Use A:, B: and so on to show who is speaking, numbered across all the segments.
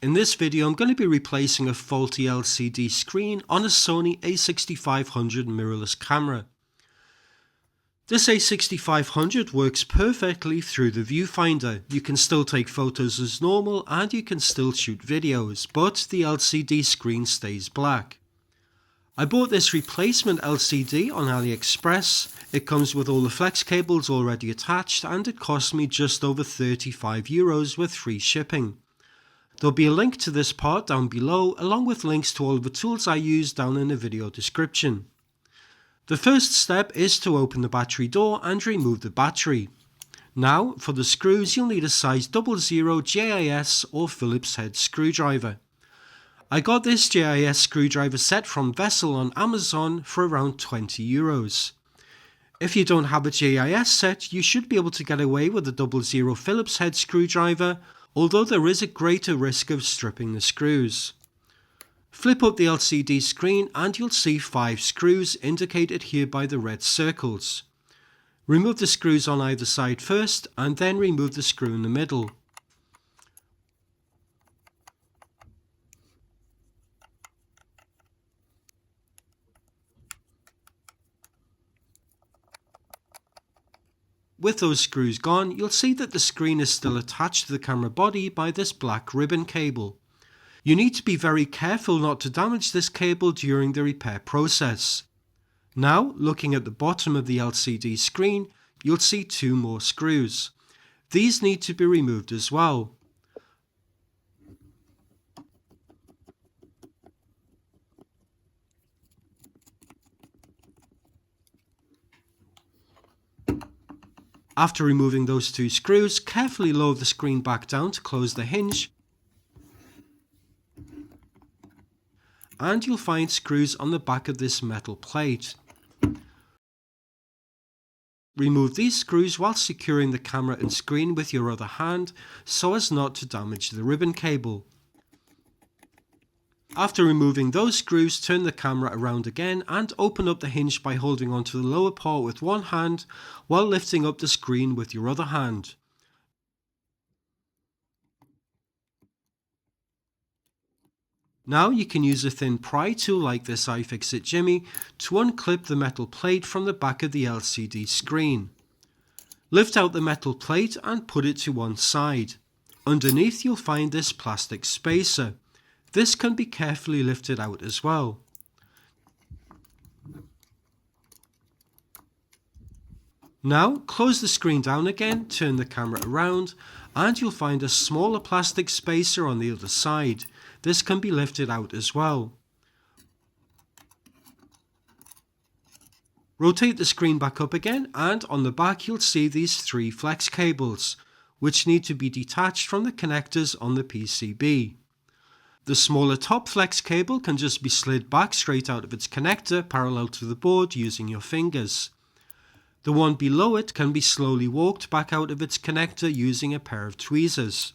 A: In this video I'm going to be replacing a faulty LCD screen on a Sony A6500 mirrorless camera. This A6500 works perfectly through the viewfinder. You can still take photos as normal and you can still shoot videos, but the LCD screen stays black. I bought this replacement LCD on AliExpress. It comes with all the flex cables already attached and it cost me just over €35 with free shipping. There'll be a link to this part down below along with links to all of the tools I use down in the video description. The first step is to open the battery door and remove the battery. Now for the screws you'll need a size 00 JIS or Phillips head screwdriver. I got this JIS screwdriver set from Vessel on Amazon for around €20. If you don't have a JIS set, you should be able to get away with a 00 Phillips head screwdriver, although there is a greater risk of stripping the screws. Flip up the LCD screen and you'll see 5 screws indicated here by the red circles. Remove the screws on either side first and then remove the screw in the middle. With those screws gone, you'll see that the screen is still attached to the camera body by this black ribbon cable. You need to be very careful not to damage this cable during the repair process. Now, looking at the bottom of the LCD screen, you'll see 2 more screws. These need to be removed as well. After removing those 2 screws, carefully lower the screen back down to close the hinge. And you'll find screws on the back of this metal plate. Remove these screws while securing the camera and screen with your other hand so as not to damage the ribbon cable. After removing those screws, turn the camera around again and open up the hinge by holding onto the lower part with one hand while lifting up the screen with your other hand. Now you can use a thin pry tool like this iFixit Jimmy to unclip the metal plate from the back of the LCD screen. Lift out the metal plate and put it to one side. Underneath you'll find this plastic spacer. This can be carefully lifted out as well. Now close the screen down again, turn the camera around, and you'll find a smaller plastic spacer on the other side. This can be lifted out as well. Rotate the screen back up again, and on the back you'll see these 3 flex cables, which need to be detached from the connectors on the PCB. The smaller top flex cable can just be slid back straight out of its connector parallel to the board using your fingers. The one below it can be slowly walked back out of its connector using a pair of tweezers.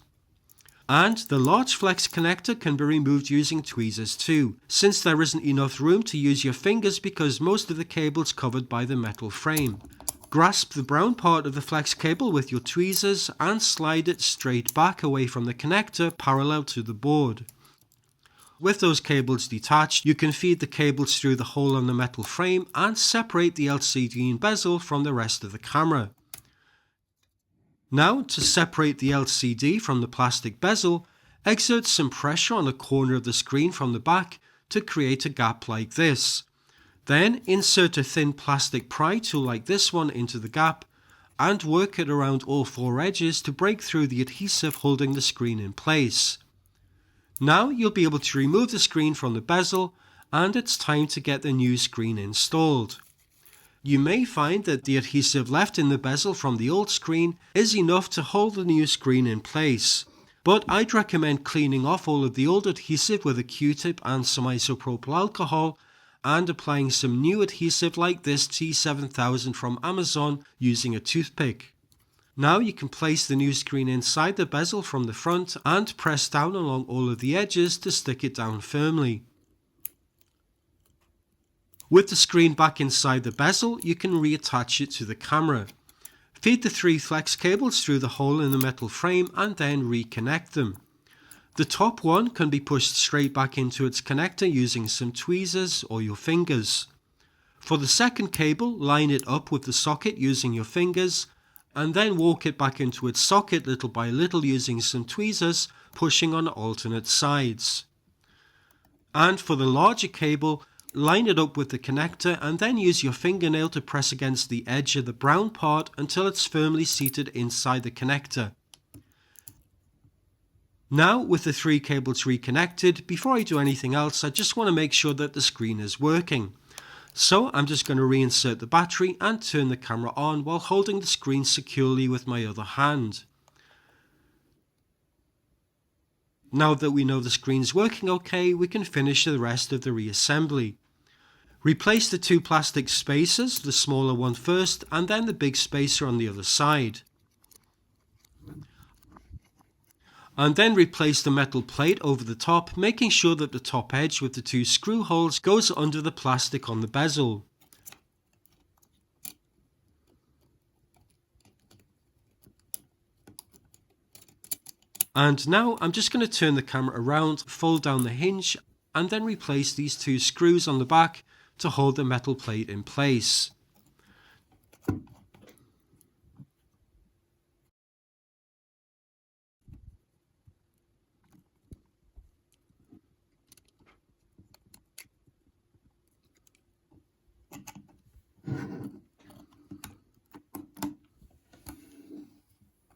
A: And the large flex connector can be removed using tweezers too, since there isn't enough room to use your fingers because most of the cable is covered by the metal frame. Grasp the brown part of the flex cable with your tweezers and slide it straight back away from the connector parallel to the board. With those cables detached, you can feed the cables through the hole on the metal frame and separate the LCD bezel from the rest of the camera. Now, to separate the LCD from the plastic bezel, exert some pressure on the corner of the screen from the back to create a gap like this. Then insert a thin plastic pry tool like this one into the gap and work it around all 4 edges to break through the adhesive holding the screen in place. Now you'll be able to remove the screen from the bezel and it's time to get the new screen installed. You may find that the adhesive left in the bezel from the old screen is enough to hold the new screen in place, but I'd recommend cleaning off all of the old adhesive with a Q-tip and some isopropyl alcohol and applying some new adhesive like this T7000 from Amazon using a toothpick. Now you can place the new screen inside the bezel from the front and press down along all of the edges to stick it down firmly. With the screen back inside the bezel, you can reattach it to the camera. Feed the 3 flex cables through the hole in the metal frame and then reconnect them. The top one can be pushed straight back into its connector using some tweezers or your fingers. For the second cable, line it up with the socket using your fingers and then walk it back into its socket little by little using some tweezers, pushing on alternate sides. And for the larger cable, line it up with the connector and then use your fingernail to press against the edge of the brown part until it's firmly seated inside the connector. Now, with the 3 cables reconnected, before I do anything else, I just want to make sure that the screen is working. So I'm just going to reinsert the battery and turn the camera on while holding the screen securely with my other hand. Now that we know the screen's working okay, we can finish the rest of the reassembly. Replace the 2 plastic spacers, the smaller one first and then the big spacer on the other side. And then replace the metal plate over the top, making sure that the top edge with the 2 screw holes goes under the plastic on the bezel. And now I'm just going to turn the camera around, fold down the hinge and then replace these 2 screws on the back to hold the metal plate in place.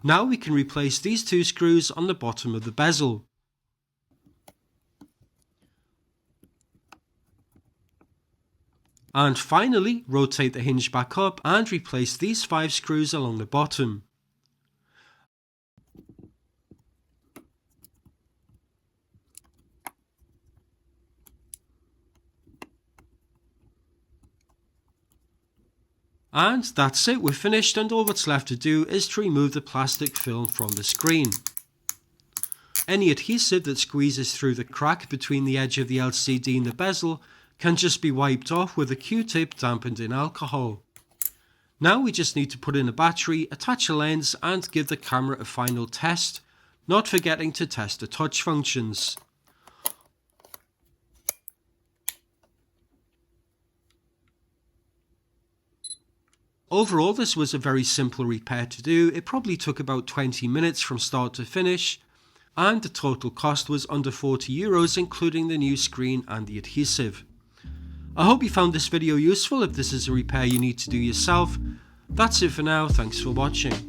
A: Now we can replace these 2 screws on the bottom of the bezel. And finally, rotate the hinge back up and replace these 5 screws along the bottom. And that's it, we're finished, and all that's left to do is to remove the plastic film from the screen. Any adhesive that squeezes through the crack between the edge of the LCD and the bezel can just be wiped off with a Q-tip dampened in alcohol. Now we just need to put in a battery, attach a lens and give the camera a final test, not forgetting to test the touch functions. Overall, this was a very simple repair to do. It probably took about 20 minutes from start to finish, and the total cost was under €40, including the new screen and the adhesive. I hope you found this video useful. If this is a repair you need to do yourself, that's it for now. Thanks for watching.